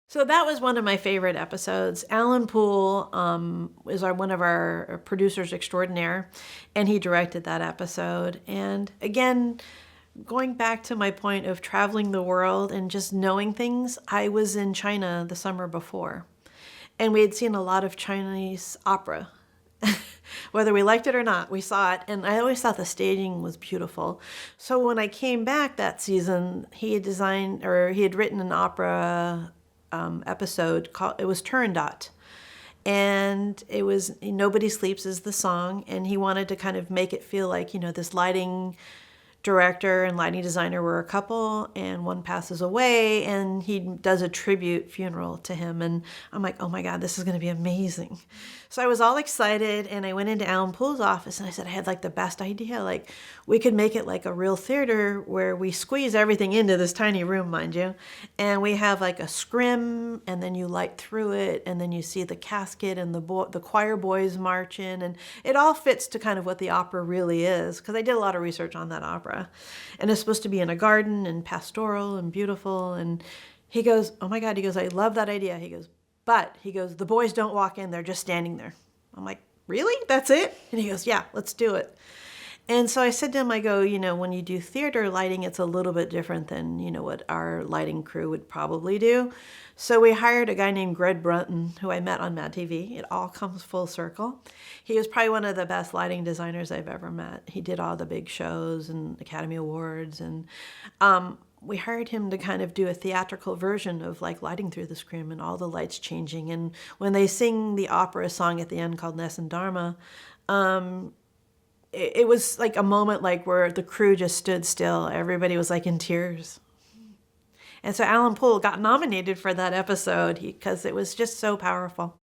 So that was one of my favorite episodes. Alan Poole is one of our producers extraordinaire, and he directed that episode. And again, going back to my point of traveling the world and just knowing things, I was in China the summer before, and we had seen a lot of Chinese opera. Whether we liked it or not, we saw it, and I always thought the staging was beautiful. So when I came back that season, he had written an opera episode called, it was Turandot, and it was Nobody Sleeps is the song, and he wanted to kind of make it feel like, this lighting director and lighting designer were a couple, and one passes away, and he does a tribute funeral to him. And I'm like, oh my God, this is going to be amazing. So I was all excited, and I went into Alan Poole's office, and I said, I had like the best idea. Like, we could make it like a real theater where we squeeze everything into this tiny room, mind you. And we have like a scrim, and then you light through it, and then you see the casket and the choir boys marching, and it all fits to kind of what the opera really is, because I did a lot of research on that opera. And it's supposed to be in a garden and pastoral and beautiful. And he goes, oh my God, he goes, I love that idea. He goes, the boys don't walk in, they're just standing there. I'm like, really? That's it? And he goes, yeah, let's do it. And so I said to him, I go, when you do theater lighting, it's a little bit different than, what our lighting crew would probably do. So we hired a guy named Greg Brunton, who I met on Mad TV. It all comes full circle. He was probably one of the best lighting designers I've ever met. He did all the big shows and Academy Awards. And we hired him to kind of do a theatrical version of like lighting through the screen and all the lights changing. And when they sing the opera song at the end called Nessun Dharma, it was like a moment like where the crew just stood still. Everybody was like in tears. And so Alan Poole got nominated for that episode because it was just so powerful.